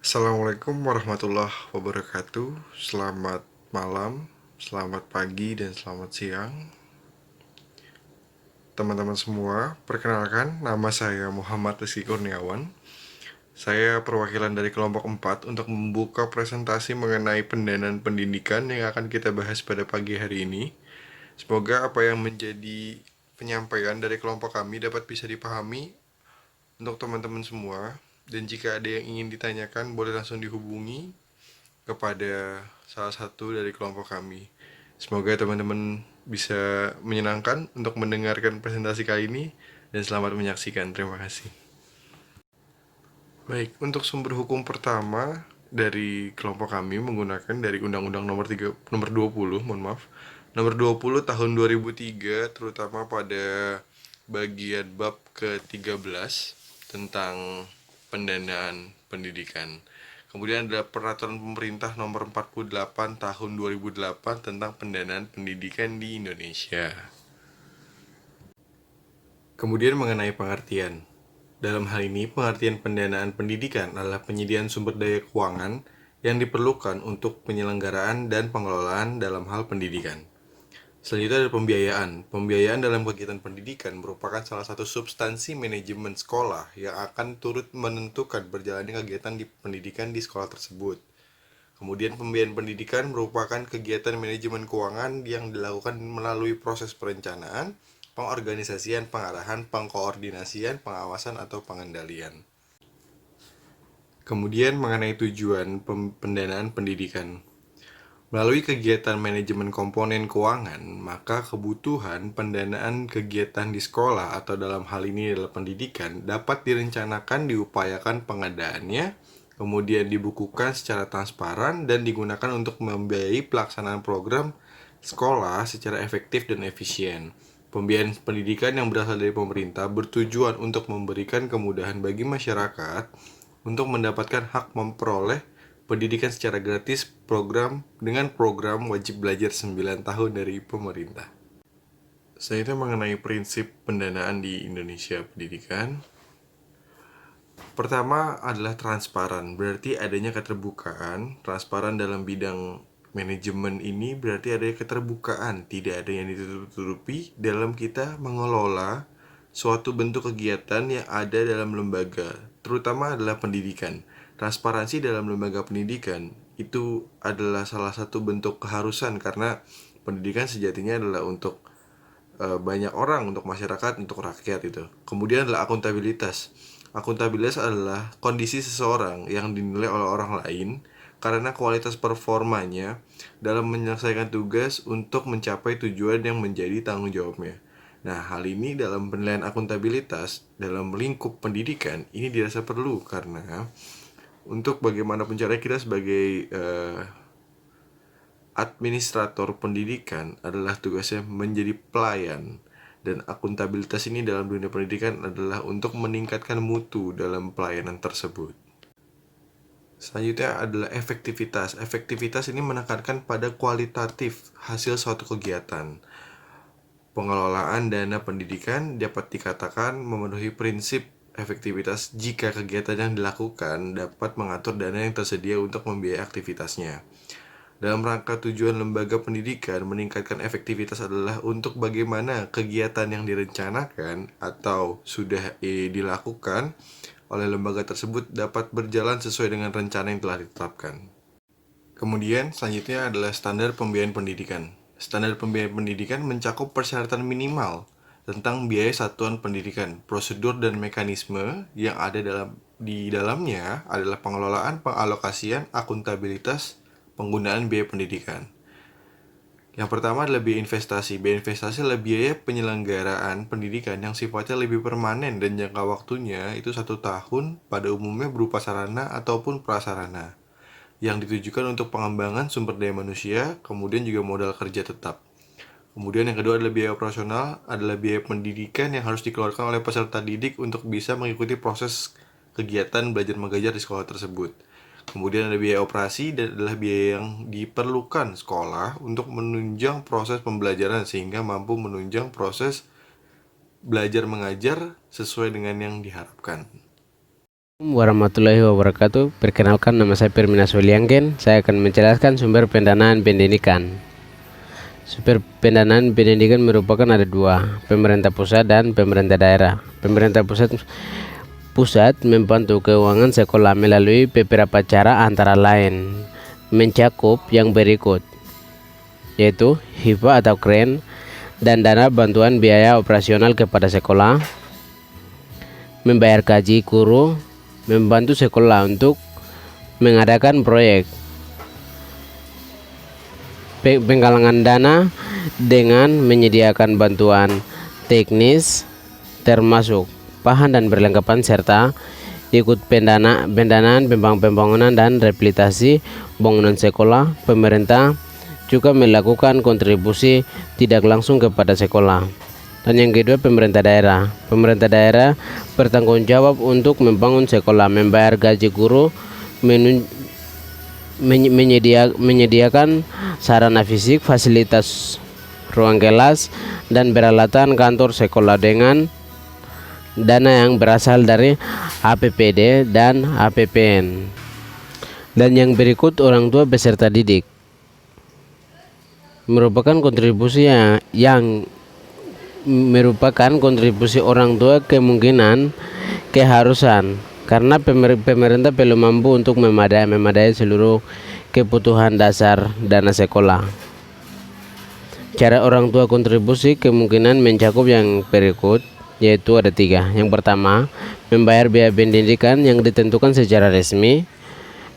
Assalamualaikum warahmatullahi wabarakatuh. Selamat malam, selamat pagi, dan selamat siang. Teman-teman semua, perkenalkan nama saya Muhammad Rizky Kurniawan. Saya perwakilan dari kelompok 4 untuk membuka presentasi mengenai pendanaan pendidikan yang akan kita bahas pada pagi hari ini. Semoga apa yang menjadi penyampaian dari kelompok kami dapat bisa dipahami untuk teman-teman semua. Dan jika ada yang ingin ditanyakan, boleh langsung dihubungi kepada salah satu dari kelompok kami. Semoga teman-teman bisa menyenangkan untuk mendengarkan presentasi kali ini dan selamat menyaksikan. Terima kasih. Baik, untuk sumber hukum pertama dari kelompok kami menggunakan dari Undang-Undang nomor 20, mohon maaf, nomor 20 tahun 2003, terutama pada bagian bab ke-13 tentang pendanaan pendidikan. Kemudian ada peraturan pemerintah nomor 48 tahun 2008 tentang pendanaan pendidikan di Indonesia. Kemudian mengenai pengertian. Dalam hal ini, pengertian pendanaan pendidikan adalah penyediaan sumber daya keuangan yang diperlukan untuk penyelenggaraan dan pengelolaan dalam hal pendidikan. Selanjutnya ada pembiayaan. Pembiayaan dalam kegiatan pendidikan merupakan salah satu substansi manajemen sekolah yang akan turut menentukan berjalannya kegiatan di pendidikan di sekolah tersebut. Kemudian pembiayaan pendidikan merupakan kegiatan manajemen keuangan yang dilakukan melalui proses perencanaan, pengorganisasian, pengarahan, pengkoordinasian, pengawasan, atau pengendalian. Kemudian mengenai tujuan pendanaan pendidikan. Melalui kegiatan manajemen komponen keuangan, maka kebutuhan pendanaan kegiatan di sekolah atau dalam hal ini adalah pendidikan dapat direncanakan, diupayakan pengadaannya, kemudian dibukukan secara transparan dan digunakan untuk membiayai pelaksanaan program sekolah secara efektif dan efisien. Pembiayaan pendidikan yang berasal dari pemerintah bertujuan untuk memberikan kemudahan bagi masyarakat untuk mendapatkan hak memperoleh pendidikan secara gratis dengan program wajib belajar 9 tahun dari pemerintah. Selanjutnya mengenai prinsip pendanaan di Indonesia pendidikan. Pertama adalah transparan, berarti adanya keterbukaan. Transparan dalam bidang manajemen ini berarti adanya keterbukaan, tidak ada yang ditutup-tutupi dalam kita mengelola suatu bentuk kegiatan yang ada dalam lembaga, terutama adalah pendidikan. Transparansi dalam lembaga pendidikan itu adalah salah satu bentuk keharusan karena pendidikan sejatinya adalah untuk banyak orang, untuk masyarakat, untuk rakyat itu. Kemudian adalah akuntabilitas. Akuntabilitas adalah kondisi seseorang yang dinilai oleh orang lain karena kualitas performanya dalam menyelesaikan tugas untuk mencapai tujuan yang menjadi tanggung jawabnya. Nah, hal ini dalam penilaian akuntabilitas dalam lingkup pendidikan ini dirasa perlu karena untuk bagaimanapun caranya kita sebagai administrator pendidikan adalah tugasnya menjadi pelayan, dan akuntabilitas ini dalam dunia pendidikan adalah untuk meningkatkan mutu dalam pelayanan tersebut. Selanjutnya adalah efektivitas. Efektivitas ini menekankan pada kualitatif hasil suatu kegiatan. Pengelolaan dana pendidikan dapat dikatakan memenuhi prinsip efektivitas jika kegiatan yang dilakukan dapat mengatur dana yang tersedia untuk membiayai aktivitasnya. Dalam rangka tujuan lembaga pendidikan meningkatkan efektivitas adalah untuk bagaimana kegiatan yang direncanakan atau sudah dilakukan oleh lembaga tersebut dapat berjalan sesuai dengan rencana yang telah ditetapkan. Kemudian selanjutnya adalah standar pembiayaan pendidikan. Standar pembiayaan pendidikan mencakup persyaratan minimal tentang biaya satuan pendidikan, prosedur dan mekanisme yang ada di dalamnya adalah pengelolaan, pengalokasian, akuntabilitas, penggunaan biaya pendidikan. Yang pertama adalah biaya investasi. Biaya investasi adalah biaya penyelenggaraan pendidikan yang sifatnya lebih permanen dan jangka waktunya itu 1 tahun, pada umumnya berupa sarana ataupun prasarana yang ditujukan untuk pengembangan sumber daya manusia, kemudian juga modal kerja tetap. Kemudian yang kedua adalah biaya operasional, adalah biaya pendidikan yang harus dikeluarkan oleh peserta didik untuk bisa mengikuti proses kegiatan belajar mengajar di sekolah tersebut. Kemudian ada biaya operasi, dan adalah biaya yang diperlukan sekolah untuk menunjang proses pembelajaran sehingga mampu menunjang proses belajar mengajar sesuai dengan yang diharapkan. Warahmatullahi wabarakatuh. Perkenalkan, nama saya Permina Solianggen. Saya akan menjelaskan sumber pendanaan pendidikan. Sumber pendanaan pendidikan merupakan ada dua, pemerintah pusat dan pemerintah daerah. Pemerintah pusat membantu keuangan sekolah melalui beberapa cara, antara lain mencakup yang berikut, yaitu hibah atau grant dan dana bantuan biaya operasional kepada sekolah, membayar gaji guru, membantu sekolah untuk mengadakan proyek, penggalangan dana dengan menyediakan bantuan teknis termasuk bahan dan perlengkapan, serta ikut pendanaan pembangunan dan rehabilitasi bangunan sekolah. Pemerintah juga melakukan kontribusi tidak langsung kepada sekolah. Dan yang kedua, pemerintah daerah. Pemerintah daerah bertanggung jawab untuk membangun sekolah, membayar gaji guru, menyediakan sarana fisik, fasilitas ruang kelas, dan peralatan kantor sekolah dengan dana yang berasal dari APBD dan APBN. Dan yang berikut, orang tua beserta didik merupakan kontribusi yang merupakan kontribusi orang tua, kemungkinan keharusan, karena pemerintah belum mampu untuk memadai seluruh kebutuhan dasar dana sekolah. Cara orang tua kontribusi kemungkinan mencakup yang berikut, yaitu ada tiga. Yang pertama, membayar biaya pendidikan yang ditentukan secara resmi,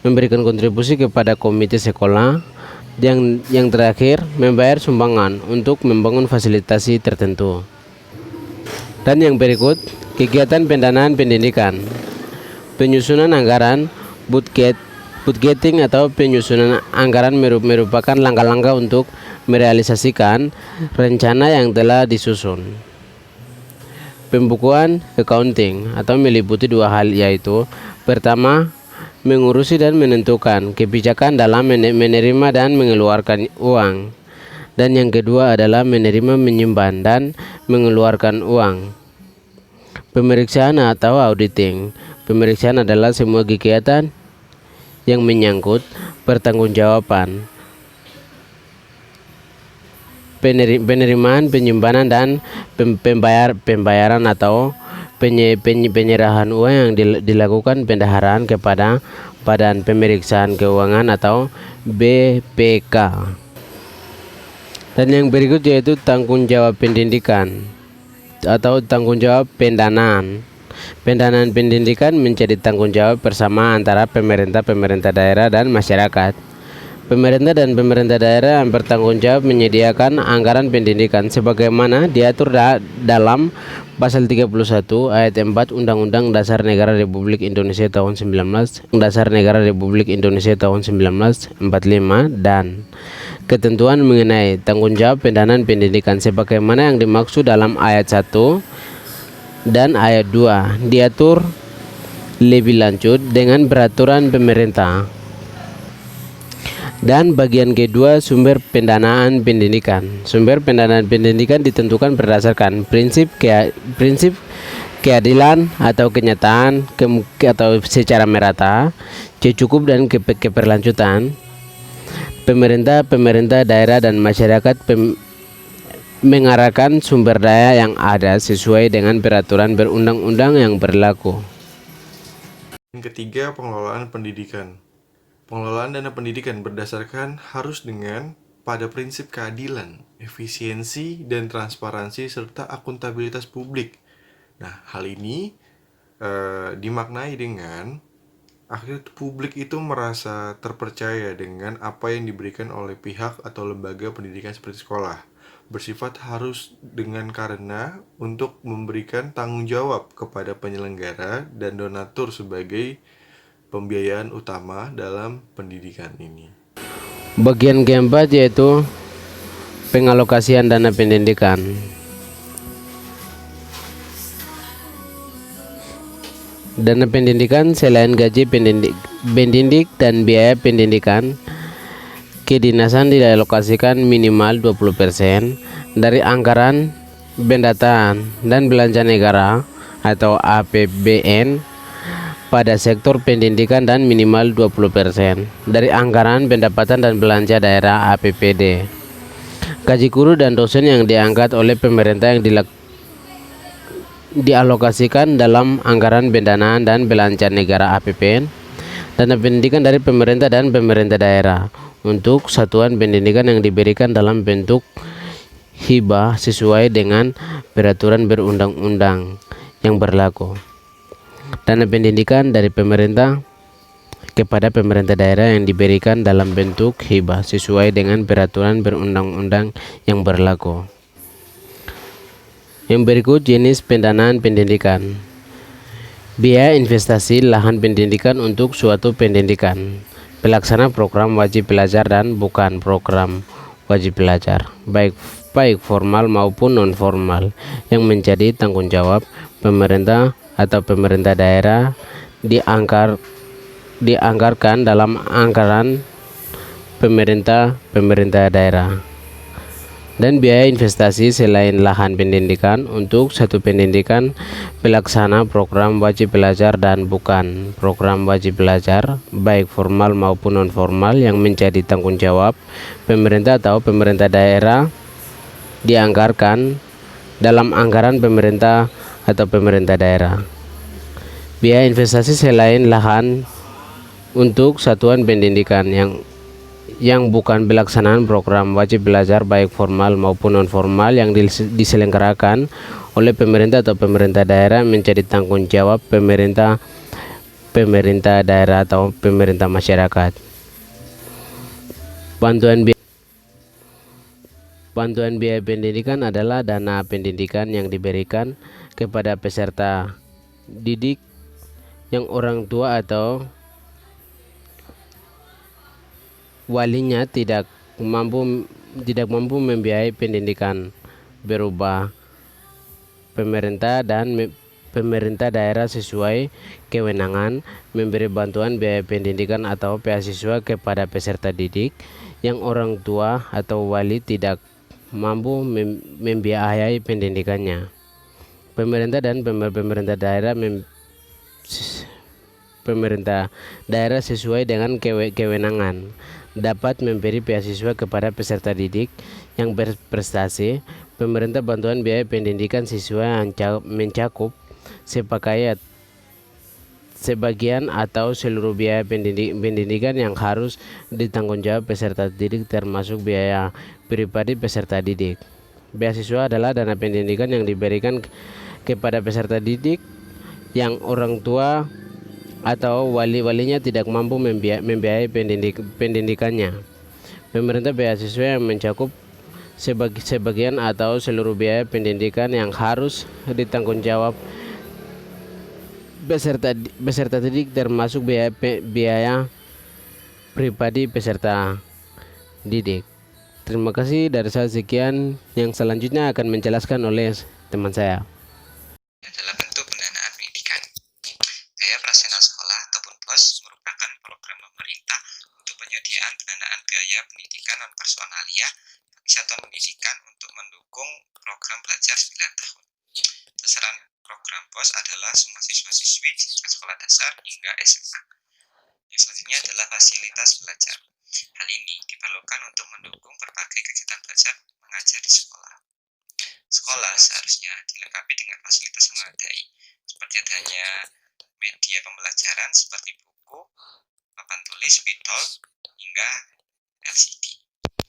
memberikan kontribusi kepada komite sekolah. Yang terakhir, membayar sumbangan untuk membangun fasilitasi tertentu. Dan yang berikut, kegiatan pendanaan pendidikan, penyusunan anggaran, budgeting atau penyusunan anggaran merupakan langkah-langkah untuk merealisasikan rencana yang telah disusun. Pembukuan accounting atau meliputi dua hal, yaitu pertama, mengurusi dan menentukan kebijakan dalam menerima dan mengeluarkan uang, dan yang kedua adalah menerima, menyimpan, dan mengeluarkan uang. Pemeriksaan atau auditing. Pemeriksaan adalah semua kegiatan yang menyangkut pertanggungjawaban, penerimaan, penyimpanan, dan pembayaran atau penyerahan uang yang dilakukan pendaharaan kepada Badan Pemeriksaan Keuangan atau BPK. Dan yang berikut yaitu tanggung jawab pendidikan atau tanggung jawab pendanaan. Pendanaan pendidikan menjadi tanggung jawab bersama antara pemerintah daerah dan masyarakat. Pemerintah dan pemerintah daerah yang bertanggung jawab menyediakan anggaran pendidikan sebagaimana diatur dalam Pasal 31 ayat 4 Undang-Undang Dasar Negara Republik Indonesia tahun 1945 dan ketentuan mengenai tanggung jawab pendanaan pendidikan sebagaimana yang dimaksud dalam ayat 1 dan ayat 2 diatur lebih lanjut dengan peraturan pemerintah. Dan bagian kedua, sumber pendanaan pendidikan. Sumber pendanaan pendidikan ditentukan berdasarkan prinsip keadilan atau kenyataan atau secara merata, cukup dan keberlanjutan. Pemerintah daerah dan masyarakat mengarahkan sumber daya yang ada sesuai dengan peraturan berundang-undang yang berlaku. Yang ketiga, pengelolaan pendidikan. Pengelolaan dana pendidikan berdasarkan harus dengan pada prinsip keadilan, efisiensi, dan transparansi serta akuntabilitas publik. Nah, hal ini dimaknai dengan akhirnya publik itu merasa terpercaya dengan apa yang diberikan oleh pihak atau lembaga pendidikan seperti sekolah. Bersifat harus dengan karena untuk memberikan tanggung jawab kepada penyelenggara dan donatur sebagai pembiayaan utama dalam pendidikan ini. Bagian keempat yaitu pengalokasian dana pendidikan. Dana pendidikan selain gaji pendidik dan biaya pendidikan, kedinasan dialokasikan minimal 20% dari anggaran pendataan dan belanja negara atau APBN pada sektor pendidikan dan minimal 20% dari anggaran pendapatan dan belanja daerah APBD. Gaji guru dan dosen yang diangkat oleh pemerintah yang dialokasikan dalam anggaran pendanaan dan belanja negara APBN, dana pendidikan dari pemerintah dan pemerintah daerah untuk satuan pendidikan yang diberikan dalam bentuk hibah sesuai dengan peraturan berundang-undang yang berlaku. Dana pendidikan dari pemerintah kepada pemerintah daerah yang diberikan dalam bentuk hibah sesuai dengan peraturan berundang-undang yang berlaku. Yang berikut jenis pendanaan pendidikan. Biaya investasi lahan pendidikan untuk suatu pendidikan. Pelaksana program wajib belajar dan bukan program wajib belajar, baik formal maupun non formal, yang menjadi tanggung jawab pemerintah atau pemerintah daerah dianggarkan dalam anggaran pemerintah daerah. Dan biaya investasi selain lahan pendidikan untuk satu pendidikan, pelaksana program wajib belajar dan bukan program wajib belajar, baik formal maupun non formal, yang menjadi tanggung jawab pemerintah atau pemerintah daerah dianggarkan dalam anggaran pemerintah atau pemerintah daerah. Biaya investasi selain lahan untuk satuan pendidikan yang bukan pelaksanaan program wajib belajar baik formal maupun non formal yang diselenggarakan oleh pemerintah atau pemerintah daerah menjadi tanggung jawab pemerintah daerah atau pemerintah masyarakat. Bantuan biaya pendidikan adalah dana pendidikan yang diberikan kepada peserta didik yang orang tua atau walinya tidak mampu membiayai pendidikan, berupa pemerintah daerah sesuai kewenangan memberi bantuan biaya pendidikan atau beasiswa kepada peserta didik yang orang tua atau wali tidak mampu membiayai pendidikannya. Pemerintah dan pemerintah daerah sesuai dengan kewenangan dapat memberi beasiswa kepada peserta didik yang berprestasi. Pemerintah bantuan biaya pendidikan siswa yang mencakup sebagian atau seluruh biaya pendidikan yang harus ditanggung jawab peserta didik, termasuk biaya pribadi peserta didik. Beasiswa adalah dana pendidikan yang diberikan kepada peserta didik yang orang tua atau walinya tidak mampu membiayai pendidikannya. Pemerintah beasiswa yang mencakup sebagian atau seluruh biaya pendidikan yang harus ditanggung jawab peserta didik, termasuk biaya pribadi peserta didik. Terima kasih, dari saya sekian. Yang selanjutnya akan menjelaskan oleh teman saya. Adalah bentuk pendanaan pendidikan. Biaya operasional sekolah ataupun BOS merupakan program pemerintah untuk penyediaan pendanaan biaya pendidikan non personalia bagi satuan pendidikan untuk mendukung program belajar 9 tahun. Sasaran program BOS adalah semua siswa-siswi di sekolah dasar hingga SMA. Yang selanjutnya adalah fasilitas belajar. Hal ini diperlukan untuk mendukung berbagai kegiatan belajar mengajar di sekolah. Sekolah seharusnya dilengkapi dengan fasilitas memadai, seperti adanya media pembelajaran seperti buku, papan tulis, spidol, hingga LCD.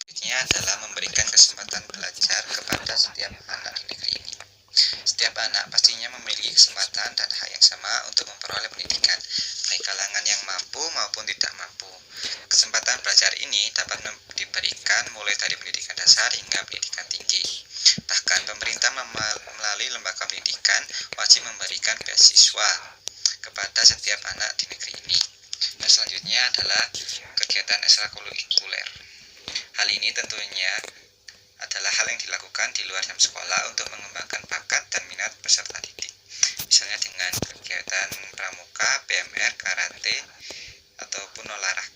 Selanjutnya adalah memberikan kesempatan belajar kepada setiap anak di negeri ini. Setiap anak pastinya memiliki kesempatan dan hak yang sama untuk memperoleh pendidikan, baik kalangan yang mampu maupun tidak mampu. Kesempatan belajar ini dapat diberikan mulai dari pendidikan dasar hingga pendidikan tinggi. Bahkan pemerintah melalui lembaga pendidikan wajib memberikan beasiswa kepada setiap anak di negeri ini. Dan selanjutnya adalah kegiatan ekstrakurikuler. Hal ini tentunya adalah hal yang dilakukan di luar jam sekolah untuk mengembangkan bakat dan minat peserta didik. Misalnya dengan kegiatan pramuka, PMR, karate, ataupun olahraga.